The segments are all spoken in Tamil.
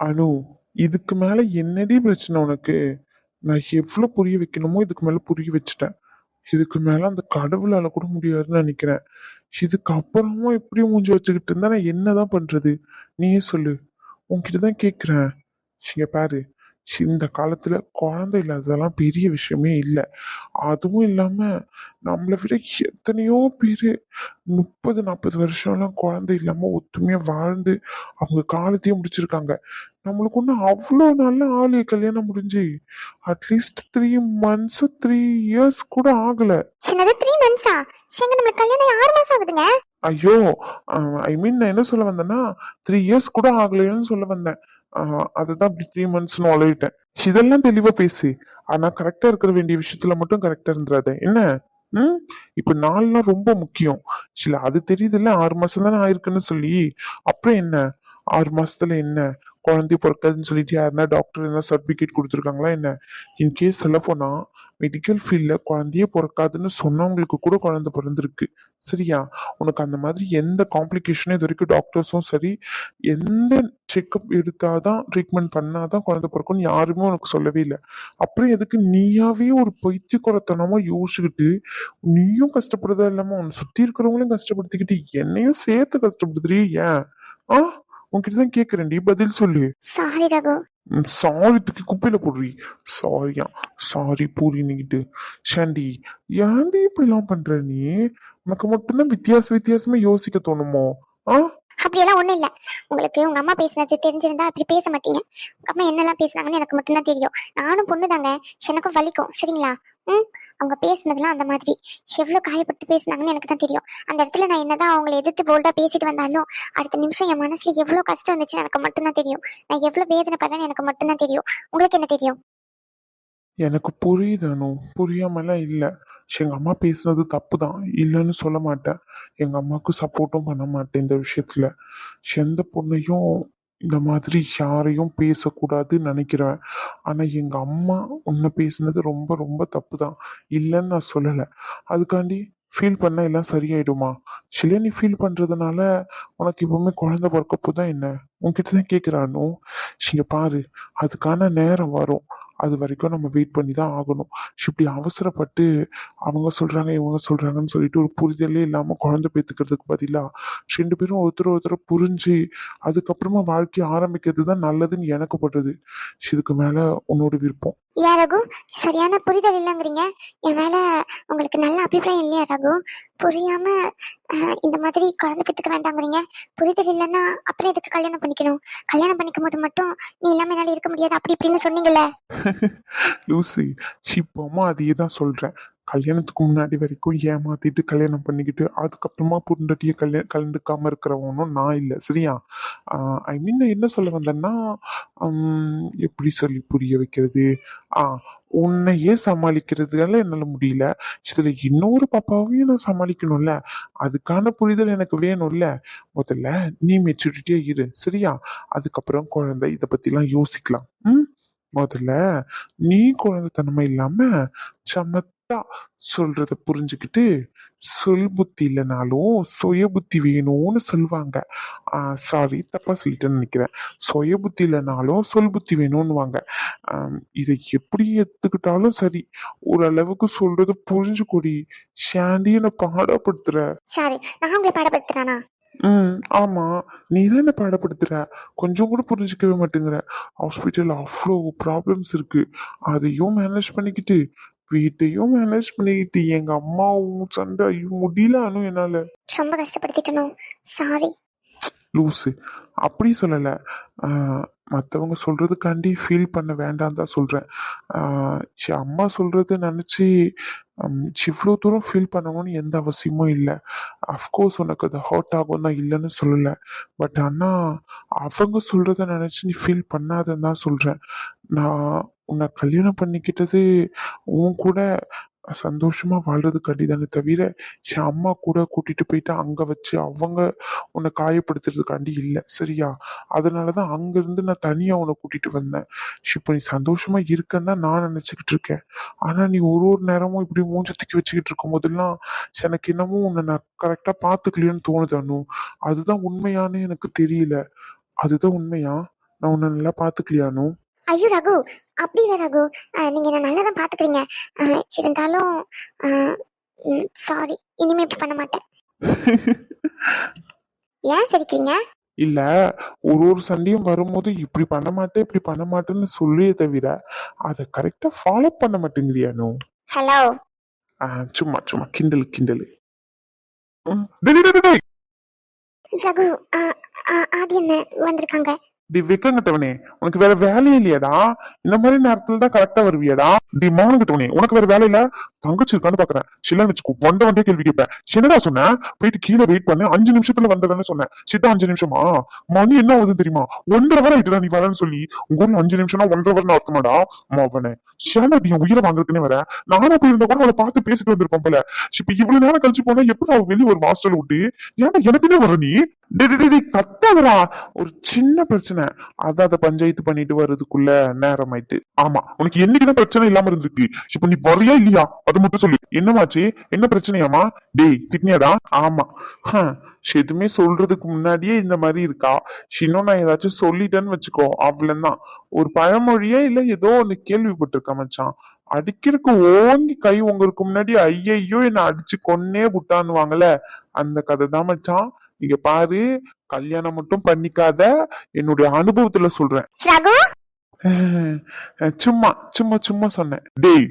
அனு, இதுக்கு மேல என்னடி பிரச்சனை உனக்கு? நான் எவ்வளவு புரிய வைக்கணுமோ இதுக்கு மேல புரிய வச்சுட்டேன். இதுக்கு மேல அந்த கடவுளால கூட முடியாதுன்னு நினைக்கிறேன். இதுக்கு அப்புறமும் இப்படி மூஞ்சி வச்சுக்கிட்டு இருந்தா நான் என்னதான் பண்றது? நீயே சொல்லு. உன்கிட்டதான் கேக்குறேன். இங்க பாரு, இந்த காலத்துல குழந்தை இல்லாததெல்லாம் பெரிய விஷயமே இல்லை. அதுவும் இல்லாம நம்மளை விட எத்தனையோ பேரு 30-40 வருஷம்லாம் குழந்தை இல்லாம ஒத்துமையா வாழ்ந்து அவங்க காலத்தையும் முடிச்சிருக்காங்க. நம்மளுக்கு ஒன்றும் அவ்வளோ நல்ல ஆளு கல்யாணம் முடிஞ்சு அட்லீஸ்ட் 3 months 3 years கூட ஆகல. சின்னது 3 months சேங்க நம்மளுக்கு கல்யாணம் 6 மாசம் ஆகுதுங்க. ஐயோ, ஐ மீன் நான் என்ன சொல்ல வந்தேன்னா 3 years கூட ஆகலைன்னு சொல்ல வந்தேன். அதுதான் இப்படி 3 monthsன்னு உளறிட்டேன். இதெல்லாம் தெளிவா பேசு. ஆனா கரெக்டா இருக்கிற வேண்டிய விஷயத்துல மட்டும் கரெக்டா இருந்துராத என்ன? ம் இப்ப நாள்லாம் ரொம்ப முக்கியம். சில அது தெரியுதுல்ல, 6 மாசம் தானே ஆயிருக்குன்னு சொல்லி. அப்புறம் என்ன, 6 மாசத்துல என்ன குழந்தை பிறக்காதுன்னு சொல்லிட்டு யாருன்னா டாக்டர் என்ன சர்டிபிகேட் கொடுத்துருக்காங்களா என்ன? இன்கேஸ் சொல்ல போனா மெடிக்கல் ஃபீல்ட்ல குழந்தையே பிறக்காதுன்னு சொன்னவங்களுக்கு கூட குழந்தை பிறந்திருக்கு. சரியா? உனக்கு அந்த மாதிரி எந்த காம்ப்ளிகேஷனும் இது வரைக்கும் டாக்டர்ஸும் சரி, எந்த செக்அப் எடுத்தாதான் ட்ரீட்மெண்ட் பண்ணாதான் குழந்தை பிறக்கும்னு யாருமே உனக்கு சொல்லவே இல்லை. அப்புறம் எதுக்கு நீயாவே ஒரு பைத்தியக்குறத்தனமா யோசிச்சுக்கிட்டு நீயும் கஷ்டப்படுறதா இல்லாம உன்னை சுத்தி இருக்கிறவங்களையும் கஷ்டப்படுத்திக்கிட்டு என்னையும் சேர்த்து கஷ்டப்படுத்துறியே ஏன்? ஆ உன்கிட்டதான் கேக்குறேன்டி, பதில் சொல்லு. சாரி ரகு. சாரி தூக்கி குப்பையில போடுறி. சாரியா? சாரி பூரின்னுகிட்டு. ஷாண்டி, ஏன்டி இப்படிலாம் பண்ற நீ? உனக்கு மட்டும்தான் வித்தியாசமா யோசிக்க தோணுமோ? ஆ அப்படியெல்லாம் ஒண்ணும் இல்ல. உங்களுக்கு உங்க அம்மா பேசினது தெரிஞ்சிருந்தா அப்படி பேச மாட்டீங்க. உங்க அம்மா என்னெல்லாம் பேசுனாங்கன்னு எனக்கு மட்டும்தான் தெரியும். நானும் பொண்ணு தாங்க, எனக்கும் வலிக்கும் சரிங்களா. அவங்க பேசுனதுலாம் அந்த மாதிரி எவ்வளவு காயப்பட்டு பேசுனாங்கன்னு எனக்கு தான் தெரியும். அந்த இடத்துல நான் என்னதான் அவங்களை எதிர்த்து போல்டா பேசிட்டு வந்தாலும் அடுத்த நிமிஷம் என் மனசுல எவ்வளவு கஷ்டம் வந்துச்சுன்னு எனக்கு மட்டும்தான் தெரியும். நான் எவ்வளவு வேதனைப்படுறேன்னு எனக்கு மட்டும்தான் தெரியும். உங்களுக்கு என்ன தெரியும்? எனக்கு புரியுது அனு, புரியாமலாம் இல்ல. எங்க அம்மா பேசுனது தப்புதான், இல்லைன்னு சொல்ல மாட்டேன். எங்க அம்மாவுக்கு சப்போர்ட்டும் பண்ண மாட்டேன் இந்த விஷயத்துல. எந்த பொண்ணையும் இந்த மாதிரி யாரையும் பேசக்கூடாதுன்னு நினைக்கிறேன். ஆனா எங்க அம்மா உன்னை பேசுனது ரொம்ப ரொம்ப தப்புதான், இல்லைன்னு நான் சொல்லல. அதுக்காண்டி ஃபீல் பண்ண எல்லாம் சரியாயிடுமா? சில நீ ஃபீல் பண்றதுனால உனக்கு இப்பவுமே குழந்தை பிறக்க போதான் என்ன? உன்கிட்ட தான் கேக்குறானோ. இங்க பாரு, அதுக்கான நேரம் வரும். அது வரைக்கும் நம்ம வெயிட் பண்ணி தான் ஆகணும். இப்படி அவசரப்பட்டு அவங்க சொல்றாங்க இவங்க சொல்றாங்கன்னு சொல்லிட்டு ஒரு புரிதலே இல்லாம குழந்தை பெத்துக்கிறதுக்கு பதிலா 2 பேரும் ஒருத்தர் புரிஞ்சு அதுக்கப்புறமா வாழ்க்கைய ஆரம்பிக்கிறது தான் நல்லதுன்னு எனக்கு படுறது. இதுக்கு மேல உன்னோட விருப்பம். ஏன் ரகு, சரியான புரிதல் இல்லைங்கிறீங்க? என் மேல உங்களுக்கு நல்ல அபிப்பிராயம் இல்லையா ரகு? புரியாம இந்த மாதிரி குழந்தை பெத்துக்க வேண்டாங்கிறீங்க. புரிதல் இல்லைன்னா அப்புறம் எதுக்கு கல்யாணம் பண்ணிக்கணும்? கல்யாணம் பண்ணிக்கும் போது மட்டும் நீ இல்லாம என்னால இருக்க முடியாது அப்படி இப்படின்னு சொன்னீங்கல்ல. லூசி, இப்போமா அதையே தான் சொல்றேன். கல்யாணத்துக்கு முன்னாடி வரைக்கும் ஏமாத்திட்டு கல்யாணம் பண்ணிக்கிட்டு அதுக்கப்புறமா புண்டட்டிய கலந்துக்காம இருக்கிறவனும் நான் இல்லை. சரியா? ஐ மீன் நான் என்ன சொல்ல வந்தேன்னா, எப்படி சொல்லி புரிய வைக்கிறது? உன்னையே சமாளிக்கிறதுனால என்னால முடியல, இதுல இன்னொரு பாப்பாவையும் நான் சமாளிக்கணும்ல. அதுக்கான புரிதல் எனக்கு வேணும்ல. முதல்ல நீ மெச்சூரிட்டியா இரு. சரியா? அதுக்கப்புறம் குழந்தை இதை பத்திலாம் யோசிக்கலாம். முதல்ல நீ குழந்தைத்தனமா இல்லாம சமத்தா சொல்றத புரிஞ்சுக்கிட்டு, சொல் புத்தி இல்லைனாலும் சுய புத்தி வேணும்னு சொல்லுவாங்க. சாரி, தப்பா சொல்லிட்டேன்னு நினைக்கிறேன். சுய புத்தி இல்லைனாலும் சொல் புத்தி வேணும்னுவாங்க. இதை எப்படி எடுத்துக்கிட்டாலும் சரி, ஓரளவுக்கு சொல்றது புரிஞ்சுக்கூடி. ஷாண்டி என்ன பாடப்படுத்துற. சரி, நான் உங்களை பாடப்படுத்துறானா? ஆமா. நீ தான் என்ன பாடப்படுத்துற. கொஞ்சம் கூட புரிஞ்சுக்கவே மாட்டேங்கிற. ஹாஸ்பிட்டல்ல அவ்வளோ ப்ராப்ளம்ஸ் இருக்கு. அதையும் மேனேஜ் பண்ணிக்கிட்டு வீட்டையும் மேனேஜ் பண்ணிக்கிட்டு எங்க அம்மாவும் சண்டை, ஐயோ முடியல அனு என்னால. ரொம்ப கஷ்டப்படுத்திட்டனோ? சாரி. லூசு, அப்படி சொல்லல. மற்றவங்க சொல்றதுக்காண்டி ஃபீல் பண்ண வேண்டாம் தான் சொல்றேன். அம்மா சொல்றத நினைச்சு இவ்வளோ தூரம் ஃபீல் பண்ணணும்னு எந்த அவசியமும் இல்லை. அஃப்கோர்ஸ் உனக்கு அது ஹர்ட் ஆகும் தான், இல்லைன்னு சொல்லலை. பட் ஆனா அவங்க சொல்றத நினைச்சு நீ ஃபீல் பண்ணாதன்னு தான் சொல்றேன். நான் உன்னை கல்யாணம் பண்ணிக்கிட்டது உன் கூட சந்தோஷமா வாழ்றதுக்காண்டி தானே தவிர என் அம்மா கூட கூட்டிட்டு போயிட்டு அங்க வச்சு அவங்க உன்னை காயப்படுத்துறதுக்காண்டி இல்லை. சரியா? அதனாலதான் அங்க இருந்து நான் தனியா உன்னை கூட்டிட்டு வந்தேன். இப்போ நீ சந்தோஷமா இருக்கன்னு தான் நான் நினைச்சுக்கிட்டு இருக்கேன். ஆனா நீ ஒரு நேரமும் இப்படி மூஞ்சத்துக்கு வச்சுக்கிட்டு இருக்கும் போதெல்லாம் எனக்கு என்னமோ உன்னை நான் கரெக்டா பாத்துக்கலையோன்னு தோணுது அனு. அதுதான் உண்மையானு எனக்கு தெரியல. அதுதான் உண்மையா? நான் உன்னை நல்லா பாத்துக்கலையானு? ஐயோ ரகு, அப்படி இல்லை ரகு. நீங்க என்ன நல்லா தான் பாத்துக்கிறீங்க. இருந்தாலும் சாரி, இனிமே இப்படி பண்ண மாட்டேன். ஏன் சிரிக்கிறீங்க? இல்ல, ஒரு சண்டையும் வரும்போது இப்படி பண்ண மாட்டேன் இப்படி பண்ண மாட்டேன்னு சொல்லியே தவிர அதை கரெக்டா ஃபாலோ பண்ண மாட்டேங்கிறியானு? ஹலோ. சும்மா சும்மா கிண்டல் கிண்டல். டேய், டேய், டேய், டேய். ரகு, ஆதி என்ன வந்திருக்காங்க. டி வெக்கங்கிட்டவனே, உனக்கு வேற வேலையே இல்லையாடா? இந்த மாதிரி நேரத்துல தான் கரெக்டா வருவியாடா? டி மானங்கிட்டவனே, உனக்கு வேற வேலை இல்ல? தங்கச்சி இருக்கான்னு பாக்குறேன். சில்லன்னு வச்சுக்கோ, வந்தே கேள்வி கேட்பேன். என்னடா சொன்ன? போயிட்டு கீழே வெயிட் பண்ணு, 5 நிமிஷத்துல வந்ததானே சொன்னேன். சித்தா 5 நிமிஷமா? மணி என்ன ஆகுதுன்னு தெரியுமா? 1:30 ஆயிட்டுடா நீ வரேன்னு சொல்லி. உங்க ஊர்ல 5 நிமிஷம்னா 1:30 அர்த்தமாடா? அவனே சேனல் என் உயிரை வாங்குறதுக்குன்னே வர. நானா போயிருந்தா கூட அவளை பார்த்து பேசிட்டு வந்திருப்பேன் போல. இப்ப இவ்வளவு நேரம் கழிச்சு போனா எப்படி அவ வெளியே ஒரு ஹாஸ்டல் விட்டு ஏன்னா எனக்குன்னே வர நீ? கத்தாதடா, ஒரு சின்ன பிரச்சனை, அத பஞ்சாயத்து பண்ணிட்டு வர்றதுக்குள்ள நேரம் ஆயிட்டு. ஆமா, உனக்கு என்னைக்குதான் பிரச்சனை இல்லாம இருந்திருக்கு. இப்ப நீ வரியா இல்லையா அது மட்டும் சொல்லு. என்னமாச்சு? என்ன பிரச்சனையாமா? டேய் திட்னியாடா? ஆமா. எதுவுமே சொல்றதுக்கு முன்னாடியே இந்த மாதிரி இருக்கா. இன்னும் நான் ஏதாச்சும் சொல்லிட்டேன்னு வச்சுக்கோ, அவ்வளவுதான். ஒரு பழமொழியே இல்ல ஏதோ ஒண்ணு கேள்விப்பட்டிருக்க மச்சான். அடிக்கிறதுக்கு ஓங்கி கை உங்களுக்கு முன்னாடி ஐயையோ என்ன அடிச்சு கொன்னே விட்டான்னுவாங்கல்ல, அந்த கதை தான் மச்சான். இங்க பாரு, கல்யாணம் மட்டும் பண்ணிக்காத, என்னுடைய அனுபவத்துல சொல்றேன். சும்மா சும்மா சும்மா சொன்னேன். டேய்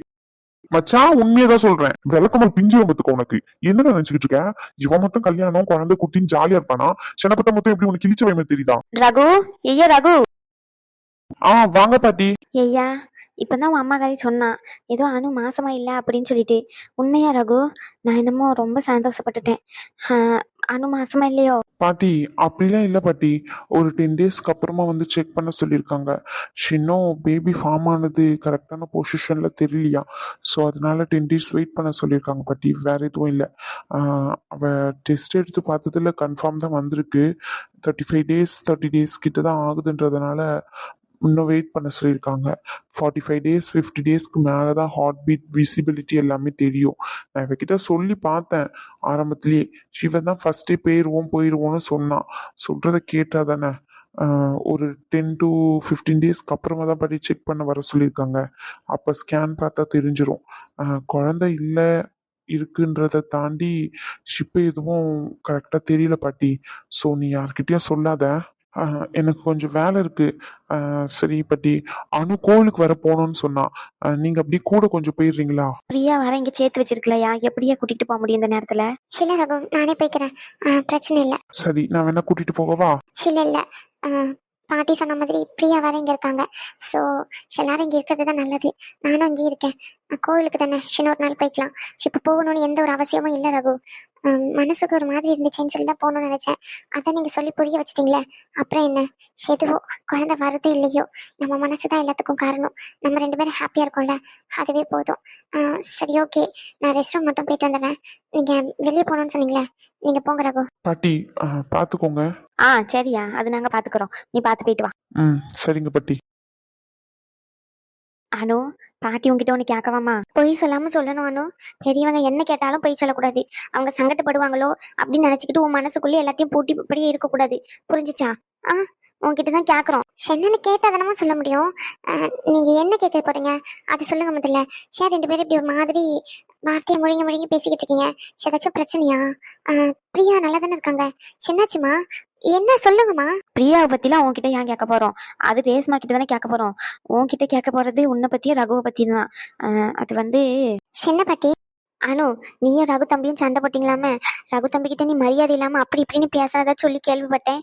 மச்சான், உண்மையதான் சொல்றேன். விளக்கமல் பிஞ்சு வம்பத்துக்கு உனக்கு என்னடா நினைச்சுக்கிட்டு இருக்க? இவன் மட்டும் கல்யாணம் குழந்தை குட்டின்னு ஜாலியா இருப்பானா? சின்னப்பட்ட மட்டும் எப்படி உனக்கு கிழிச்ச வைமே தெரியுதா? ரகு, ஐயா ரகு. வாங்க பாட்டி. ஐயா, இப்பதான் உன் அம்மா காரி சொன்னா ஏதோ அனு மாசமா இல்ல அப்படின்னு சொல்லிட்டு. உண்மையா ரகு? நான் என்னமோ ரொம்ப சந்தோஷப்பட்டுட்டேன். அனு மாசமா இல்லையோ? பாட்டி அப்படிலாம் இல்ல பாட்டி. ஒரு 10 டேஸ்க்கு அப்புறமா வந்து செக் பண்ண சொல்லியிருக்காங்க. இன்னும் பேபி ஃபார்ம் ஆனது கரெக்டான பொசிஷன்ல தெரியலையா. ஸோ அதனால 10 டேஸ் வெயிட் பண்ண சொல்லியிருக்காங்க பாட்டி, வேற எதுவும் இல்லை. அவ டெஸ்ட் எடுத்து பார்த்ததுல கன்ஃபார்ம் தான் வந்திருக்கு. 35 டேஸ் 30 டேஸ் கிட்ட தான் ஆகுதுன்றதுனால இன்னும் வெயிட் பண்ண சொல்லியிருக்காங்க. 45 டேஸ் 50 டேஸ்க்கு மேலே தான் ஹார்ட் பீட் விசிபிலிட்டி எல்லாமே தெரியும். நான் இவகிட்ட சொல்லி பார்த்தேன் ஆரம்பத்திலேயே. சிவன் தான் ஃபர்ஸ்டே போயிடுவோம்னு சொன்னான். சொல்றதை கேட்டா தானே. ஒரு 10 to 15 டேஸ்க்கு அப்புறமா தான் பாட்டி செக் பண்ண வர சொல்லியிருக்காங்க. அப்போ ஸ்கேன் பார்த்தா தெரிஞ்சிடும். குழந்தை இல்லை இருக்குன்றத தாண்டி ஷிப்பு எதுவும் கரெக்டாக தெரியல பாட்டி. ஸோ நீ யார்கிட்டயும் சொல்லாத. எனக்கு கொஞ்சம் வேலை இருக்கு. சரி பாட்டி, அனு கோவிலுக்கு வர போகணும்னு சொன்னா. நீங்க அப்படியே கூட கொஞ்சம் போயிடுறீங்களா? பிரியா வர இங்க சேர்த்து வச்சிருக்கலையா? எப்படியா கூட்டிட்டு போக முடியும் இந்த நேரத்துல? சில ரகு, நானே போய்க்கிறேன். பிரச்சனை இல்லை. சரி, நான் வேணா கூட்டிட்டு போகவா? இல்ல பாட்டி சொன்ன மாதிரி பிரியா வர இங்க இருக்காங்க. ஸோ எல்லாரும் இங்க இருக்கிறது தான் நல்லது. நானும் இங்கே இருக்கேன். கோவிலுக்கு தானே, இன்னொரு நாள் போய்க்கலாம். இப்போ போகணும்னு எந்த ஒரு அவசியமும் இல்லை ரகு. மனசுக்கு ஒரு மாதிரி இருந்துச்சுன்னு சொல்லி தான் போகணும்னு நினைச்சேன். அதை நீங்க சொல்லி புரிய வச்சிட்டீங்களே, அப்புறம் என்ன? எதுவோ குழந்தை வருதோ இல்லையோ, நம்ம மனசு தான் எல்லாத்துக்கும் காரணம். நம்ம 2 பேரும் ஹாப்பியா இருக்கோம்ல, அதுவே போதும். சரி, ஓகே, நான் ரெஸ்ட் ரூம் மட்டும் போயிட்டு வந்துடுறேன். நீங்க வெளியே போகணும்னு சொன்னீங்களே, நீங்க போங்க ரகு. பாட்டி பாத்துக்கோங்க. சரியா, அது நாங்க பாத்துக்கிறோம். நீ பாத்து போயிட்டு வா. சரிங்க பாட்டி. அனு, பாட்டி உங்ககிட்ட ஒண்ணு கேட்கவாமா? பொய் சொல்லாம சொல்லணும் அனு. பெரியவங்க என்ன கேட்டாலும் பொய் சொல்லக்கூடாது. அவங்க சங்கடப்படுவாங்களோ அப்படின்னு நினைச்சுக்கிட்டு உன் மனசுக்குள்ளே எல்லாத்தையும் பூட்டி இப்படியே இருக்கக்கூடாது. புரிஞ்சுச்சா? உங்ககிட்ட தான் கேட்குறோம். என்னன்னு கேட்டால் தானமா சொல்ல முடியும். நீங்க என்ன கேட்க போறீங்க அது சொல்லுங்க முதல்ல. 2 பேரும் இப்படி ஒரு மாதிரி வார்த்தையை முழுங்கி பேசிக்கிட்டு இருக்கீங்க. ஏதாச்சும் பிரச்சனையா? பிரியா நல்லா தானே இருக்காங்க. என்னாச்சுமா? என்ன சொல்லுங்கம்மா. பிரியாவை பத்திலாம் உன்கிட்ட ஏன் கேட்க போறோம்? அது ரேஸ்மா கிட்ட தானே கேட்க போறோம். உன்கிட்ட கேட்க போறது உன்னை பத்தியும் ரகுவை பத்தியும் தான். அது வந்து என்ன பாட்டி? அனு, நீயும் ரகு தம்பியும் சண்டை போட்டீங்களாமே. ரகு தம்பி கிட்ட நீ மரியாதை இல்லாம அப்படி இப்படின்னு பேசாத சொல்லி கேள்விப்பட்டேன்.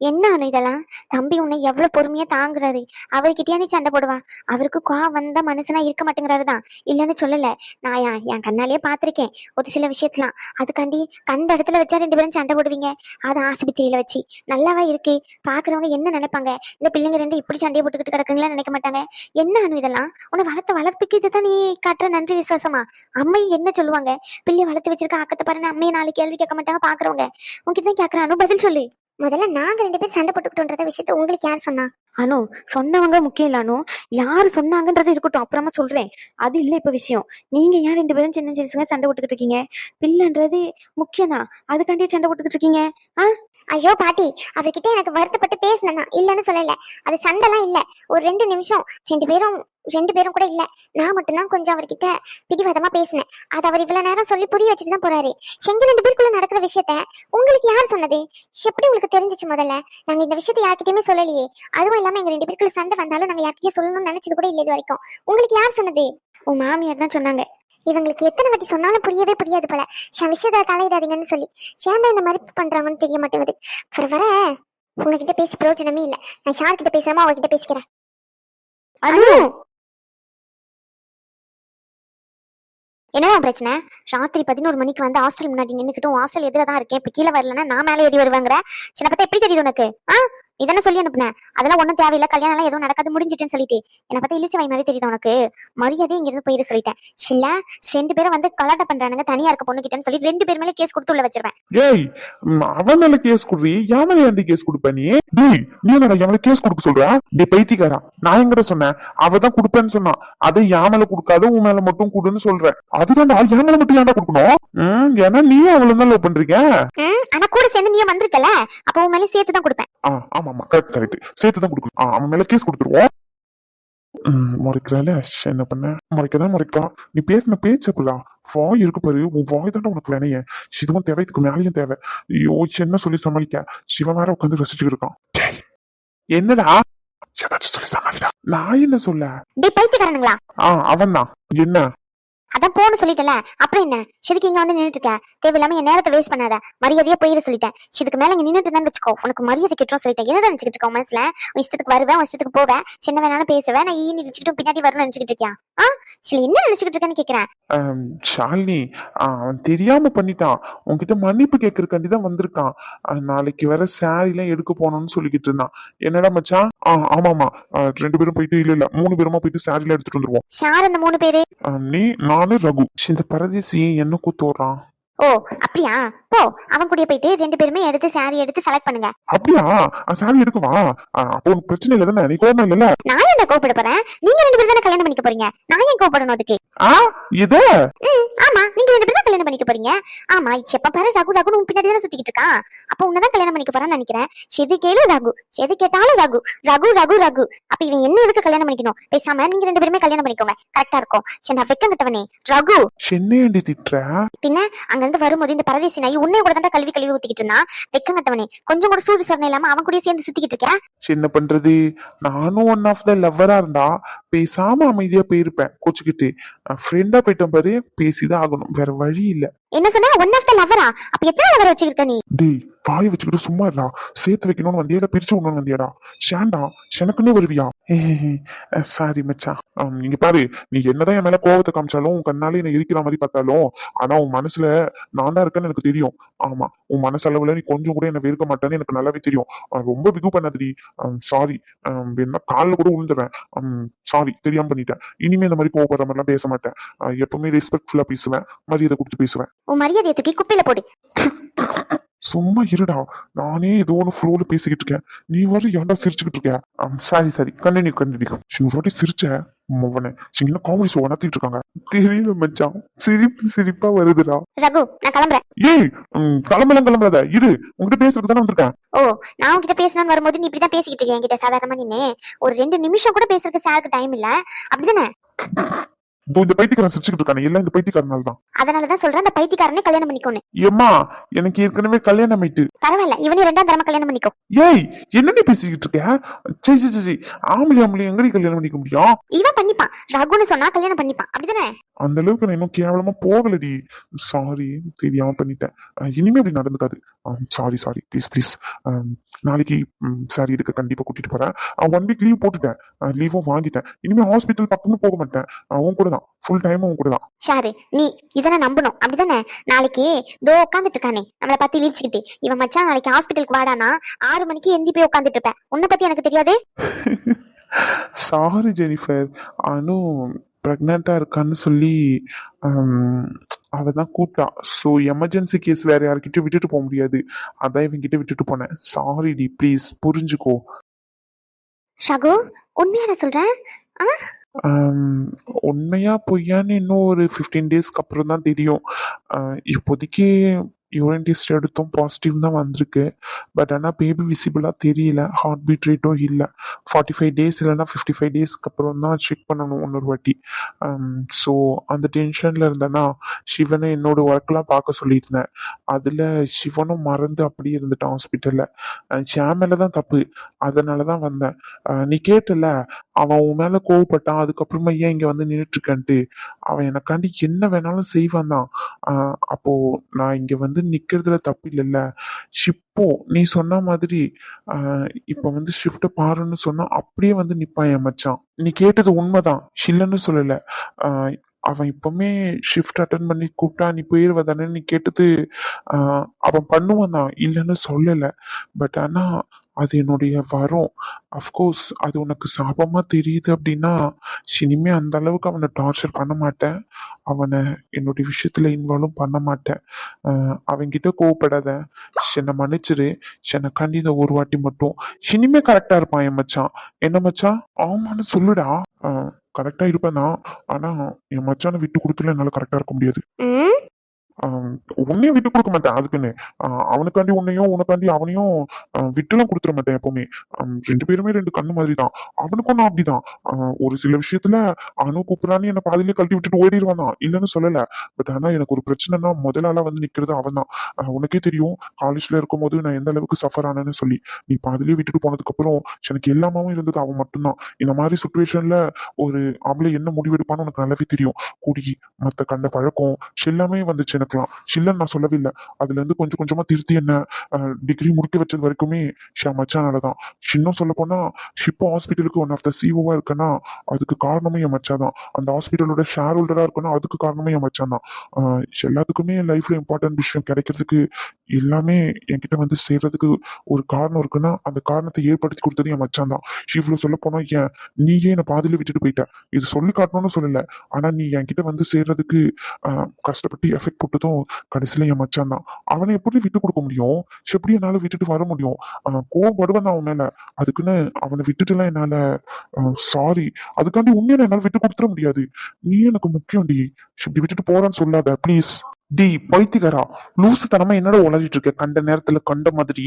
என்ன அனு இதெல்லாம்? தம்பி உன்னை எவ்வளவு பொறுமையா தாங்குறாரு. அவர்கிட்டயா நீ சண்டை போடுவா? அவருக்கு வந்த மனுஷனா இருக்க மாட்டேங்கிறாருதான். இல்லைன்னு சொல்லல, நான் என் கண்ணாலேயே பார்த்திருக்கேன் ஒரு சில விஷயத்தலாம். அதுக்காண்டி கண்ட இடத்துல வச்சா 2 பேரும் சண்டை போடுவீங்க. அது ஆஸ்பத்திரியில வச்சு நல்லாவா இருக்கு? பாக்குறவங்க என்ன நினைப்பாங்க? இந்த பிள்ளைங்க 2 இப்படி சண்டையை போட்டுக்கிட்டு கிடக்குங்களா நினைக்க மாட்டாங்க. என்ன அனு இதெல்லாம்? உன்னை வளர்ப்புக்கு இதுதான் நீ காட்டுற நன்றி விசுவாசமா? அம்மை என்ன சொல்லுவாங்க? பிள்ளைய வளர்த்து வச்சிருக்க ஆக்கத்தை பாருன்னு அம்மையை 4 கேள்வி கேட்க மாட்டாங்க பாக்குறவங்க. உங்ககிட்ட தான் கேட்கறானு, பதில் சொல்லு. முதல்ல நாங்க 2 பேரும் சண்டை போட்டுக்கிட்டோன்றத விஷயத்த உங்களுக்கு யார் சொன்னா? அனு, சொன்னவங்க முக்கியம் இல்ல அனு. யாரு சொன்னாங்கன்றது இருக்கட்டும், அப்புறமா சொல்றேன். அது இல்ல இப்ப விஷயம். நீங்க ஏன் 2 பேரும் சின்ன சிறுசுங்க சண்டை போட்டுக்கிட்டு இருக்கீங்க? பிள்ளைன்றது முக்கியம் தான், அதுக்காண்டியே சண்டை போட்டுக்கிட்டு இருக்கீங்க? ஐயோ பாட்டி, அவர்கிட்ட எனக்கு வருத்தப்பட்டு பேசினா இல்லைன்னு சொல்லல. அது சண்டைலாம் இல்ல. ஒரு 2 நிமிஷம் ரெண்டு பேரும் கூட இல்ல. நான் மட்டும்தான் கொஞ்சம் அவர்கிட்ட பிடிவாதமா பேசினேன். அது அவர் இவ்வளவு நேரம் சொல்லி புரிய வச்சுட்டு தான் போறாரு. எங்க 2 பேருக்குள்ள நடக்கிற விஷயத்த உங்களுக்கு யார் சொன்னது? எப்படி உங்களுக்கு தெரிஞ்சிச்சு? முதல்ல நாங்க இந்த விஷயத்த யார்கிட்டயுமே சொல்லலையே. அதுவும் இல்லாம எங்க 2 பேருக்குள்ள சண்டை வந்தாலும் நாங்க யார்கிட்டயும் சொல்லணும்னு நினைச்சது கூட இல்லை இது வரைக்கும். உங்களுக்கு யார் சொன்னது? உன் மாமியார் தான் சொன்னாங்க. இவங்களுக்கு எத்தனை வாட்டி சொன்னாலும் புரியவே புரியாது போல. விஷயத்த தலையிடாதீங்கன்னு சொல்லி சேர்ந்தா இந்த மாதிரி பண்றாங்கன்னு தெரிய மாட்டேங்குது. வர வர உங்ககிட்ட பேசி பிரயோஜனமே இல்ல. நான் யார்கிட்ட பேசுறேமோ அவகிட்ட பேசிக்கிறேன். அனு, என்னவா பிரச்சனை? ராத்திரி 11 மணிக்கு வந்து ஹாஸ்டல் முன்னாடி நின்னுக்கிட்டும் ஹாஸ்டல் எதிர தான் இருக்கேன், இப்ப கீழே வரலன்னா நான் மேலே ஏறி வருவாங்கிற. சின்ன பத்தி எப்படி தெரியுது உனக்கு? இதானே சொல்லி அனுப்புனேன். அதெல்லாம் ஒன்றும் தேவையில்லை, கல்யாணம் எல்லாம் எதுவும் நடக்காது, முடிஞ்சிட்டுன்னு சொல்லிட்டு. என்னை பத்தி இழிச்சு வை மாதிரி தெரியுது உனக்கு? மரியாதை இங்கிருந்து போயிட சொல்லிட்டேன். இல்ல 2 பேரும் வந்து கலாட்டா பண்றானுங்க தனியா இருக்க பொண்ணு கிட்டன்னு சொல்லி 2 பேர் மேலே கேஸ் கொடுத்து உள்ள வச்சிருவேன். ஏய், அவன் மேல கேஸ் குடுறி, என் மேல ஏன்டி கேஸ் கொடுப்ப நீ? டேய், நீ என்னடா என் மேல கேஸ் கொடுக்க சொல்ற? டேய் பைத்தியக்காரா, நான் எங்கட சொன்னேன்? அவதான் கொடுப்பேன்னு சொன்னா. அதை என் மேல கொடுக்காத, உன் மேல மட்டும் கொடுன்னு சொல்றேன். அதுதான்டா, என் மேல மட்டும் ஏன்டா கொடுக்கணும்? ஏன்னா நீயும் அவளும் தான் லவ் பண்றீங்க. ஆனா கூட சேர்ந்து நீ வந்திருக்கல, அப்ப உன் மேலே சேர்த்து தான் கொடுப்பேன். ஆமா கரெக்ட், சேர்த்துதான் கொடுக்கணும். அவன் மேல கேஸ் கொடுத்துருவோம். முறைக்கிறால, என்ன பண்ண? முறைக்கா. நீ பேசின பேச்சப்படா வாய் இருக்கு பாரு, உன் வாய் தாண்டா உனக்கு வேணைய. இதுவும் தேவை, இதுக்கு மேலேயும் தேவை. ஐயோ, என்ன சொல்லி சமாளிக்க? சிவன் வேற உட்காந்து ரசிச்சுட்டு இருக்கான். என்னடா ஏதாச்சும் சொல்லி சமாளிடா. நான் என்ன சொல்ல? டேய் பைத்தியக்காரனுங்களா? அவன் தான். என்ன? அதான் போன்னு சொல்லிட்டல, அப்புறம் என்ன? இதுக்கு இங்க வந்து நின்னுட்டு இருக்க? தேவையில்லாம என் நேரத்தை வேஸ்ட் பண்ணாத, மரியாதையா போயிட சொல்லிட்டேன். இதுக்கு மேல இங்க நின்னுட்டு தான் வச்சுக்கோ, உனக்கு மரியாதை கெட்டோம் சொல்லிட்டேன். என்னடா நினைச்சுக்கிட்டு இருக்கோம் மனசுல? உன் இஷ்டத்துக்கு வருவேன், உன் இஷ்டத்துக்கு போவேன், சின்ன வேணாலும் பேசுவேன், நான் நினைச்சுக்கிட்டு பின்னாடி வரணும்னு நினைச்சுக்கிட்டு இருக்கியா? சரி, என்ன நினைச்சுக்கிட்டு இருக்கேன்னு கேக்குறேன். ஷாலினி, அவன் தெரியாம பண்ணிட்டான். உன்கிட்ட மன்னிப்பு கேட்கறக்காண்டி தான் வந்திருக்கான். நாளைக்கு வர சாரி எல்லாம் எடுக்க போனோம்னு சொல்லிக்கிட்டு இருந்தான். என்னடா மச்சான்? ஆமாமா, 2 பேரும் போயிட்டு, இல்ல 3 பேருமா போயிட்டு சாரி எல்லாம் எடுத்துட்டு வந்துருவோம். யார் அந்த 3 பேரு? நீ, நானு, ரகு. இந்த பரதேசி என்ன கூத்தோறான்? ஓ அப்படியா? போ, அவன் கூடயே போயிட்டு 2 பேருமே எடுத்து சாரி எடுத்து செலக்ட் பண்ணுங்க. அப்படியா? சாரி எடுக்குவா? அப்போ உனக்கு பிரச்சனை இல்லை தானே? நீ கோபம் இல்ல? நான் என்ன கோபப்பட போறேன்? நீங்க 2 பேரும் தானே கல்யாணம் பண்ணிக்க போறீங்க, நான் ஏன் கோபப்படணும் அதுக்கு? இது ஆமா, நீங்க 2 பேரும் தான் கல்யாணம் பண்ணிக்க போறீங்க. ஆமா, இப்ப பாரு ரகு ரகு உன் பின்னாடி தானே சுத்திக்கிட்டு இருக்கான். அப்ப உன்னதான் கல்யாணம் பண்ணிக்க போறான்னு நினைக்கிறேன். எது கேளு ரகு, எது கேட்டாலும் ரகு ரகு ரகு ரகு. அப்ப இவன் என்ன எதுக்கு கல்யாணம் பண்ணிக்கணும்? பேசாம நீங்க 2 பேருமே கல்யாணம் பண்ணிக்கோங்க, கரெக்டா இருக்கும். சரி, நான் வெக்கம் கட்டவனே ரகு. சென்னையாண்டி திட்டுற? பின்ன அங்க இருந்து வரும்போது இந்த பரதேசி நாய் உன்னைய கூட தான் கழுவி ஊத்திக்கிட்டு இருந்தான். வெக்கம் கட்டவனே, கொஞ்சம் கூட சூடு சொரணை இல்லாம அவன் கூட சேர்ந்து சுத்திக்கிட்டு இருக்கேன். என்ன பண்றது? நானும் ஒன் ஆஃப் த லவ்வரா இருந்தா பேசாம அமைதியா போயிருப்பேன். கோச்சுக்கிட்டு ஃப்ரெண்டா போயிட்டேன் பாரு, பேசிதான் ஆகணும், வேற வழி இல்ல. என்ன சொன்ன? ஒன் ஆஃப் த லவ்வரா? அப்ப எத்தனை லவர் வச்சிருக்க நீ? டேய், வாய் வச்சுக்கிட்டு சும்மா இல்ல. சேர்த்து வைக்கணும்னு வந்தியாடா, பிரிச்சு விடணும்னு வந்தியாடா? ஷாண்டா, எனக்குன்னே வருவியா? சாரி மச்சான். நீங்க பாரு, நீ என்னதான் என் மேல கோவத்தை காமிச்சாலும், உன் கண்ணாலே என்ன இருக்கிற மாதிரி பார்த்தாலும், ஆனா உன் மனசுல நான் தான் இருக்கேன்னு எனக்கு தெரியும். ஆமா, உன் மனசளவுல நீ கொஞ்சம் கூட என்ன வெறுக்க மாட்டேன்னு எனக்கு நல்லாவே தெரியும். ரொம்ப பிகு பண்ணாதடி. சாரி, என்ன காலில் கூட விழுந்துடுவேன். சாரி, தெரியாம பண்ணிட்டேன். இனிமே இந்த மாதிரி கோவப்படுற மாதிரிலாம் பேச மாட்டேன். எப்பவுமே ரெஸ்பெக்ட்ஃபுல்லா பேசுவேன், மரியாதை கொடுத்து பேசுவேன். உன் மரியாதையை தூக்கி குப்பையில போடு. சும்மா இருடா, நானே ஏதோ ஒன்று ஃப்ளோல பேசிக்கிட்டு இருக்கேன், நீ வர ஏன்டா சிரிச்சுக்கிட்டு இருக்க? Sorry, continue. ஒரு சிரிச்ச மவனே, சின்ன காமெடி ஷோ நடத்திட்டு இருக்காங்க. தெரியல மச்சான், சிரிப்பா வருதுடா. ரகு, நான் கிளம்புறேன். ஏய், கிளம்பலாத இரு, உங்ககிட்ட பேசுறதுக்கு தானே வந்திருக்கேன். ஓ, நான் உங்ககிட்ட பேசணும்னு வரும்போது நீ இப்படிதான் பேசிக்கிட்டு இருக்கேன் என்கிட்ட சாதாரணமா. நின்னு ஒரு 2 நிமிஷம் கூட பேசுறதுக்கு சாருக்கு டைம் இல்ல, அப்படிதானே? இந்த பைத்தியக்காரன் சிரிச்சுக்கிட்டு இருக்கானே, எல்லாம் இந்த பைத்தியக்காரனால தான். அதனாலதான் சொல்றேன், அந்த பைத்தியக்காரனே கல்யாணம் பண்ணிக்கோன்னு. ஏம்மா, எனக்கு ஏற்கனவே கல்யாணம் ஆயிட்டு. பரவாயில்ல, இவனே 2ஆம் தரமா கல்யாணம் பண்ணிக்கோ. ஏய், என்ன பேசிக்கிட்டு இருக்க? சரி, ஆம்பளை எங்கடி கல்யாணம் பண்ணிக்க முடியும்? இவன் பண்ணிப்பான், ரகுன்னு சொன்னா கல்யாணம் பண்ணிப்பான், அப்படிதானே? அந்த அளவுக்கு நான் இன்னும் கேவலமா போகலடி. சாரி, தெரியாம பண்ணிட்டேன். இனிமே அப்படி நடந்துக்காது. Sorry, please. நாளைக்கு சாரி எடுக்க கண்டிப்பா கூட்டிட்டு போறேன். 1 வீக் லீவ் போட்டுட்டேன், லீவும் வாங்கிட்டேன். இனிமே ஹாஸ்பிட்டல் பக்கமும் போக மாட்டேன். உன் கூட தான் ஃபுல் டைம், உன் கூட தான். சாரு, நீ இதனை நம்பணும், அப்படிதானே? நாளைக்கு தோ உட்காந்துட்டு இருக்கானே நம்மளை பத்தி இழிச்சுக்கிட்டு, இவன் மச்சான் நாளைக்கு ஹாஸ்பிட்டலுக்கு வாடானா 6 மணிக்கு எந்தி போய் உட்காந்துட்டு இருப்பேன். உன்னை பத்தி எனக்கு தெரியாது. சாரி ஜெனிஃபர், அனு பிரெக்னண்டா இருக்கான்னு சொல்லி அவதான் கூப்பிட்டா. ஸோ எமர்ஜென்சி கேஸ் வேற யார்கிட்டயும் விட்டுட்டு போக முடியாது, அதான் இவங்கிட்ட விட்டுட்டு போனேன். சாரி டி, ப்ளீஸ் புரிஞ்சுக்கோ. ரகு, உண்மையா நான் சொல்றேன். ஆ ஆம், உண்மையா பொய்யான்னு இன்னும் ஒரு 15 டேஸ்க்கு அப்புறம் தான் தெரியும். இப்போதைக்கு யூரின் டெஸ்ட் எடுத்தோம், பாசிட்டிவ் தான் வந்திருக்கு. பட் ஆனால் பேபி விசிபிளாக தெரியல, ஹார்ட் பீட் ரேட்டும் இல்லை. 45 டேஸ் இல்லைன்னா 55 டேஸ்க்கு அப்புறம் தான் செக் பண்ணணும் இன்னொரு வாட்டி. ஸோ அந்த டென்ஷனில் இருந்தேன்னா சிவனை என்னோட ஒர்க்லாம் பார்க்க சொல்லியிருந்தேன். அதில் சிவனும் மறந்து அப்படியே இருந்துட்டான் ஹாஸ்பிட்டலில். என் மேலே தான் தப்பு, அதனால தான் வந்தேன். நீ கேட்டல, அவன் உன் மேலே கோவப்பட்டான், அதுக்கப்புறமா ஏன் இங்கே வந்து நின்றுட்டு இருக்கேன்ட்டு. அவன் எனக்காண்டி என்ன வேணாலும் செய்வான் தான். அப்போ நான் இங்க வந்து நிக்கிறதுல தப்பு இல்லைல்ல. ஷிப்போ நீ சொன்ன மாதிரி இப்ப வந்து ஷிஃப்ட பாருன்னு சொன்னா அப்படியே வந்து நிப்பான் என் மச்சான். நீ கேட்டது உண்மைதான், இல்லைன்னு சொல்லல. ஆஹ் அவன் இப்பவுமே ஷிஃப்ட் அட்டன் பண்ணி கூப்பிட்டா நீ போயிருவ தானே நீ கேட்டது. அவன் பண்ணுவான் தான், இல்லைன்னு சொல்லல. பட் ஆனா அது என்னுடைய வரம். அஃப்கோர்ஸ் அது உனக்கு சாபமா தெரியுது அப்படின்னா இனிமே அந்த அளவுக்கு அவனை டார்ச்சர் பண்ண மாட்டேன். அவனை என்னுடைய விஷயத்துல இன்வால்வும் பண்ண மாட்டேன். அவன்கிட்ட கோவப்படாத, என்னை மன்னிச்சிரு. எனக்காண்டி இந்த ஒரு வாட்டி மட்டும். இனிமே கரெக்டா இருப்பான் என் மச்சான். என்ன மச்சான்? ஆமான்னு சொல்லுடா. கரெக்டா இருப்பேன் தான். ஆனா என் மச்சானை விட்டு கொடுத்துல என்னால கரெக்டா இருக்க முடியாது. ம் உன்னையும் விட்டு கொடுக்க மாட்டேன் அதுக்குன்னு. அவனுக்காண்டி உன்னையும் உனக்காண்டி அவனையும் விட்டுலாம் கொடுத்துட மாட்டேன் எப்பவுமே. ரெண்டு பேருமே ரெண்டு கண்ணு மாதிரி தான். அவனுக்கும் நான் அப்படிதான். ஒரு சில விஷயத்துல அணு கூப்பிடறான்னு என்ன பாதியிலே கழட்டி விட்டுட்டு ஓடிடுவான் தான், இல்லைன்னு சொல்லல. பட் ஆனா எனக்கு ஒரு பிரச்சனைனா முதல் ஆளா வந்து நிக்கிறது அவன் தான். உனக்கே தெரியும் காலேஜ்ல இருக்கும்போது நான் எந்த அளவுக்கு சஃபர் ஆனேன்னு சொல்லி. நீ பாதியிலே விட்டுட்டு போனதுக்கு அப்புறம் எனக்கு எல்லாமாவும் இருந்தது அவன் மட்டும்தான். இந்த மாதிரி சுச்சுவேஷன்ல ஒரு ஆம்பளை என்ன முடிவெடுப்பான்னு உனக்கு நல்லாவே தெரியும். குடி, மத்த கண்ட பழக்கம் எல்லாமே வந்துச்சு எனக்குலாம். இல்லைன்னு நான் சொல்லவே இல்லை. அதுல இருந்து கொஞ்சம் கொஞ்சமா திருத்தி என்ன டிகிரி முடிக்க வச்சது வரைக்குமே மச்சானாலதான். இன்னும் சொல்ல போனா ஷிப்போ ஹாஸ்பிட்டலுக்கு ஒன் ஆஃப் த சிஓவா இருக்கேன்னா அதுக்கு காரணமே என் மச்சான் தான். அந்த ஹாஸ்பிட்டலோட ஷேர் ஹோல்டரா இருக்கணும், அதுக்கு காரணமே என் மச்சான் தான். எல்லாத்துக்குமே என் லைஃப்ல இம்பார்ட்டன்ட் விஷயம் கிடைக்கிறதுக்கு எல்லாமே என்கிட்ட வந்து சேர்றதுக்கு ஒரு காரணம் இருக்குன்னா அந்த காரணத்தை ஏற்படுத்தி கொடுத்தது என் மச்சான் தான். இவ்வளவு சொல்ல போனா ஏன் நீயே என்னை பாதியில விட்டுட்டு போயிட்ட. இது சொல்லி காட்டணும்னு சொல்லல, ஆனா நீ என்கிட்ட வந்து சேர்றதுக்கு கஷ்டப்பட்டு எஃபெக்ட் போட்டதும் கடைசியில என் மச்சான் தான். அவனை எப்படி விட்டு கொடுக்க முடியும்? எப்படி என்னால விட்டுட்டு வர முடியும்? கோவப்படுவேன் தான் அவன் மேல. அதுக்குன்னு அவனை விட்டுட்டுலாம் என்னால சாரி, அதுக்காண்டி உண்மையை என்னால விட்டு கொடுத்துட முடியாது. நீ எனக்கு முக்கியம் டி. இப்படி விட்டுட்டு போறான்னு சொல்லாத ப்ளீஸ். டி பைத்தியக்காரா, லூசுத்தனமா என்னடா உளறிட்டு இருக்க கண்ட நேரத்துல கண்ட மாதிரி.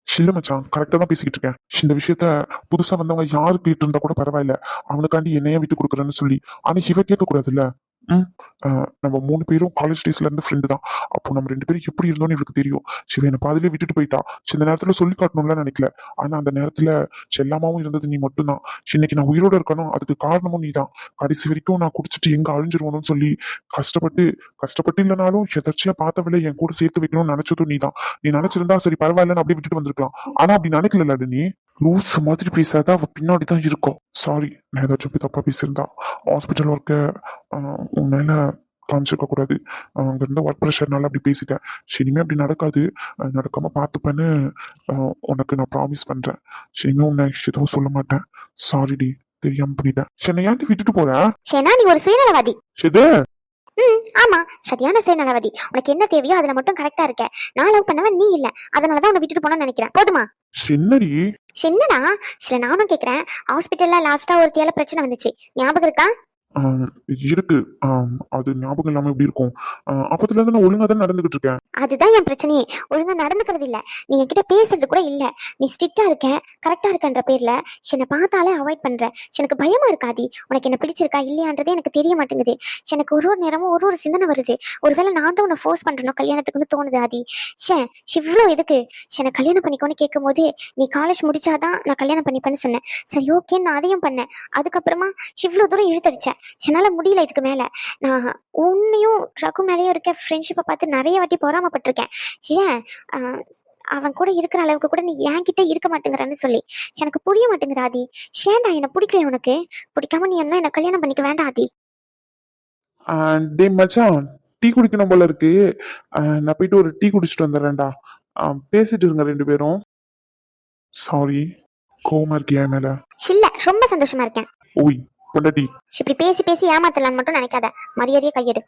இல்ல மச்சான், கரெக்டா தான் பேசிக்கிட்டு இருக்கேன். இந்த விஷயத்த புதுசா வந்தவங்க யாரு கேட்டு இருந்தா கூட பரவாயில்ல, அவனுக்காண்டி என்னைய விட்டு கொடுக்குறேன்னு சொல்லி. ஆனா இவ கேட்க கூடாதுல்ல. நம்ம 3 பேரும் காலேஜ் டேஸ்ல இருந்து ஃப்ரெண்டு தான். அப்போ நம்ம 2 பேரும் எப்படி இருந்தோம்னு இவளுக்கு தெரியும். சிவ என்னை பாதியிலே விட்டுட்டு போயிட்டா. இந்த நேரத்துல சொல்லி காட்டணும்ல நினைக்கல. ஆனா அந்த நேரத்துல செல்லமாவும் இருந்தது நீ மட்டும்தான். இன்னைக்கு நான் உயிரோட இருக்கணும், அதுக்கு காரணமும் நீ தான். கடைசி வரைக்கும் நான் குடிச்சிட்டு எங்க அழிஞ்சிருவணும்னு சொல்லி கஷ்டப்பட்டு கஷ்டப்பட்டு இல்லைனாலும் எதர்ச்சியா பார்த்தவளை என் கூட சேர்த்து வைக்கணும்னு நினைச்சதும் நீ தான். நீ நினைச்சிருந்தா சரி பரவாயில்லன்னு அப்படியே விட்டுட்டு வந்திருக்கலாம். ஆனா அப்படி நினைக்கல நீ. லூஸ் மாதிரி பேசாத, அவ பின்னாடிதான் இருக்கும். சாரி, நான் ஏதாச்சும் போய் தப்பா பேசியிருந்தா. ஹாஸ்பிட்டல் ஒர்க்க உன் மேல காமிச்சிருக்க கூடாது. அங்க இருந்த ஒர்க் ப்ரெஷர்னால அப்படி பேசிட்டேன். இனிமே அப்படி நடக்காது, நடக்காம பார்த்துப்பேன்னு உனக்கு நான் ப்ராமிஸ் பண்றேன். இனிமே உன்னை எதுவும் சொல்ல மாட்டேன். சாரிடி, தெரியாம பண்ணிட்டேன். என்னை ஏன்டி விட்டுட்டு போறேன்? சேனா, நீ ஒரு சுயநலவாதி. இது ஆமா, சரியான சுயநலவாதி. உனக்கு என்ன தேவையோ அதுல மட்டும் கரெக்டா இருக்க. நான் லவ் பண்ணவன் நீ இல்ல, அதனாலதான் உன்னை விட்டுட்டு போனோம்னு நினைக்கிறேன். போதுமா? என்னடி? சின்னடா, சரி நானும் கேக்குறேன். ஹாஸ்பிட்டல்ல லாஸ்டா ஒருத்தியால பிரச்சனை வந்துச்சு, ஞாபகம் இருக்கா? இருக்கு. அது ஞாபகம் இல்லாம எப்படி இருக்கும்? அப்பத்துல இருந்து நான் ஒழுங்கா தான் நடந்துகிட்டு இருக்கேன். அதுதான் என் பிரச்சனையே. ஒழுங்கா நடந்துக்கிறது இல்ல, நீ என்கிட்ட பேசுறது கூட இல்ல. நீ ஸ்ட்ரிக்டா இருக்க, கரெக்டா இருக்கன்ற பேர்ல என்னை பார்த்தாலே அவாய்ட் பண்ற. எனக்கு பயமா இருக்காதி, உனக்கு என்ன பிடிச்சிருக்கா இல்லையான்றதே எனக்கு தெரிய மாட்டேங்குது. எனக்கு ஒரு ஒரு நேரமும் ஒரு ஒரு சிந்தனை வருது. ஒருவேளை நான் தான் உன்னை ஃபோர்ஸ் பண்றேனோ கல்யாணத்துக்குன்னு தோணுது ஆதி. இவ்வளோ எதுக்கு என்னை கல்யாணம் பண்ணிக்கோன்னு கேட்கும் போது நீ காலேஜ் முடிச்சாதான் நான் கல்யாணம் பண்ணிப்பேன்னு சொன்னேன். சரி ஓகேன்னு நான் அதையும் பண்ணேன். அதுக்கப்புறமா இவ்வளோ தூரம் இழுத்தடிச்சேன். என்னால முடியல இதுக்கு மேல. நான் உன்னையும் ரகு மேலேயும் இருக்க ஃப்ரெண்ட்ஷிப்பை பார்த்து நிறைய வாட்டி பொறாமப்பட்டிருக்கேன். ஏன் அவன் கூட இருக்கிற அளவுக்கு கூட நீ என்கிட்ட இருக்க மாட்டேங்கிறன்னு சொல்லி எனக்கு புரிய மாட்டேங்குது ஆதி. ஏன்டா என்ன பிடிக்கல உனக்கு? பிடிக்காம நீ என்ன கல்யாணம் பண்ணிக்க வேண்டாம் ஆதி. டே மச்சான், டீ குடிக்கணும் போல இருக்கு. நான் போயிட்டு ஒரு டீ குடிச்சிட்டு வந்துடுறேன்டா. பேசிட்டு இருங்க ரெண்டு பேரும். சாரி, கோவமா இருக்கியா என் மேல? இல்ல, ரொம்ப சந்தோஷமா இருக்கேன். ஓய், பொண்டாட்டி. இப்படி பேசி பேசி ஏமாத்தலான்னு மட்டும் நினைக்காத. மரியாதையை கையெடு.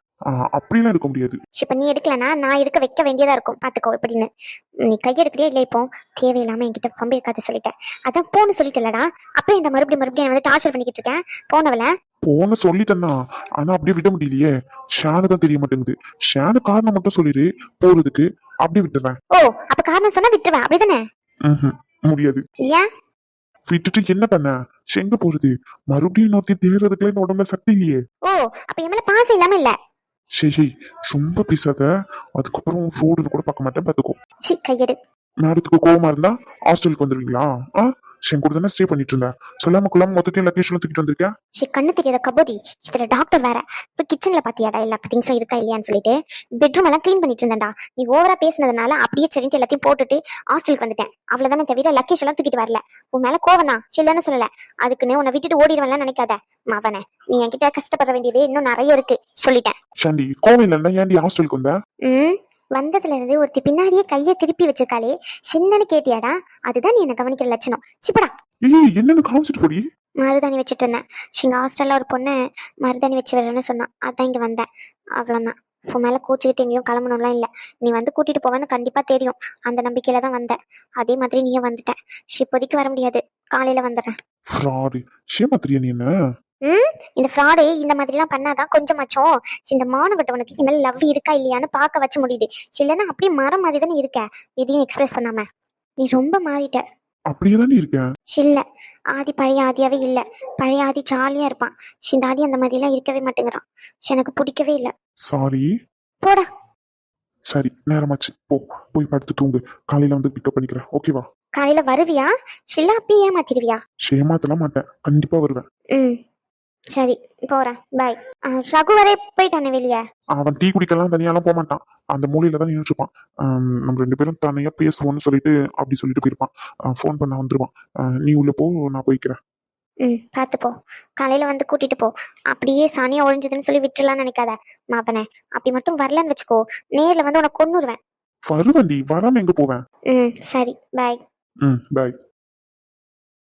அப்படிலாம் எடுக்க முடியாது. இப்ப நீ எடுக்கலனா நான் எடுக்க வைக்க வேண்டியதா இருக்கும். பாத்துக்கோ எப்படின்னு. நீ கையெடுக்கவே இல்லை. இப்போ தேவையில்லாம என்கிட்ட பம்பி இருக்காத சொல்லிட்டேன். அதான் போன்னு சொல்லிட்டலடா. அப்ப என்ன மறுபடியும் வந்து டார்ச்சர் பண்ணிக்கிட்டு இருக்கேன். போனவள போன சொல்லிட்டேன் தான். ஆனா அப்படியே விட முடியலையே. ஷானு தான் தெரிய மாட்டேங்குது. ஷானு காரணம் மட்டும் சொல்லிடு போறதுக்கு. அப்படியே விட்டுறேன். ஓ அப்ப காரணம் சொன்னா விட்டுருவேன் அப்படிதானே? முடியாது. ஏன் விட்டுட்டு என்ன பண்ண? எங்க போறது? மறுபடியும் நோத்தி தேடுறதுக்குள்ள இந்த உடம்புல சக்தி இல்லையே. ஓ அப்ப என் மேல பாசம் இல்லாம இல்ல. சரி ரொம்ப பேசாத. அதுக்கப்புறம் ரோடுன்னு கூட பார்க்க மாட்டேன் பாத்துக்கோ. சி கையெடு. மேடத்துக்கு கோவமா இருந்தா ஹாஸ்டலுக்கு வந்துருவீங்களா? என் கூட தானே ஸ்டே பண்ணிட்டு இருந்தேன். சொல்லாம கொள்ளாம மொத்தத்தையும் லொகேஷன்ல தூக்கிட்டு வந்திருக்கேன். சி கண்ணு தெரியாத கபோதி. இதுல டாக்டர் வேற. இப்ப கிச்சன்ல பாத்தியாடா எல்லா திங்ஸும் இருக்கா இல்லையான்னு சொல்லிட்டு பெட்ரூம் எல்லாம் கிளீன் பண்ணிட்டு இருந்தேன்டா. நீ ஓவரா பேசினதுனால அப்படியே சரின்ட்டு எல்லாத்தையும் போட்டுட்டு ஹாஸ்டலுக்கு வந்துட்டேன். அவ்வளவுதானே தவிர லக்கேஜ் எல்லாம் தூக்கிட்டு வரல. உன் மேல கோவனா சில்லன்னு சொல்லல. அதுக்குன்னு உன்னை விட்டுட்டு ஓடிடுவேன்லாம் நினைக்காத மவனே. நீ என்கிட்ட கஷ்டப்பட வேண்டியது இன்னும் நிறைய இருக்கு சொல்லிட்டேன். ஷாண்டி கோவில் இல்லைன்னா ஏன்டி ஹாஸ்டலுக்கு வந்த? வந்ததுல இருந்து ஒருத்தி பின்னாடியே கையை திருப்பி வச்சிருக்காளே சின்னன்னு கேட்டியாடா? அதுதான் நீ என்ன கவனிக்கிற லட்சணம். சிப்படா. என்னன்னு காமிச்சிட்டு போடி. மருதாணி வச்சுட்டு இருந்தேன். எங்க ஹாஸ்டல்ல ஒரு பொண்ணு மருதாணி வச்சு வரணும்னு சொன்னான். அதான் இங்க வந்தேன். அவ்வளவுதான். உன் மேல கூச்சிக்கிட்டு எங்கேயும் கிளம்பணும்லாம் இல்ல. நீ வந்து கூட்டிட்டு போவேன்னு கண்டிப்பா தெரியும். அந்த நம்பிக்கையில தான் வந்தேன். அதே மாதிரி நீயும் வந்துட்டேன். இப்போதைக்கு வர முடியாது. காலையில வந்துடுறேன். இந்த ஃப்ராடு இந்த மாதிரி எல்லாம் பண்ணாதான் கொஞ்சமாச்சும் இந்த மானவட்டவனுக்கு இனிமேல் லவ் இருக்கா இல்லையான்னு பார்க்க வச்சு முடியுது. இல்லைன்னா அப்படியே மரம் மாதிரி தானே இருக்க. எதையும் எக்ஸ்பிரஸ் பண்ணாம. நீ ரொம்ப மாறிட்ட. அப்படியேதான் இருக்கேன். இல்ல ஆதி பழைய ஆதியாவே இல்ல. பழைய ஆதி ஜாலியா இருப்பான். இந்த ஆதி அந்த மாதிரி எல்லாம் இருக்கவே மாட்டேங்கிறான். எனக்கு பிடிக்கவே இல்ல. சாரி. போடா. சரி நேரமாச்சு போய் படுத்து தூங்கு. காலையில வந்து பிக்கப் பண்ணிக்கிறேன். ஓகேவா? காலையில வருவியா? இல்ல அப்படியே ஏமாத்திடுவியா? ஏமாத்தலாம் மாட்டேன். கண்டிப்பா வருவேன். சரி போறேன். பாய். ரகு வரை போயிட்டானே வெளியே. அவன் டீ குடிக்கலாம் தனியாலாம் போக மாட்டான். அந்த மூலையில தான் நின்றுட்டு இருப்பான். நம்ம 2 பேரும் தனியா பேசுவோம்னு சொல்லிட்டு அப்படி சொல்லிட்டு போயிருப்பான். ஃபோன் பண்ண வந்துருவான். நீ உள்ள போ, நான் போய்க்கிறேன். பார்த்து போ. காலையில வந்து கூட்டிட்டு போ. அப்படியே சனியா ஒழிஞ்சதுன்னு சொல்லி விட்டுலான்னு நினைக்காத மாப்பனே. அப்படி மட்டும் வரலன்னு வச்சுக்கோ, நேர்ல வந்து உனக்கு கொன்னுருவேன். வருவண்டி, வராம எங்க போவேன்? சரி பாய். பாய்.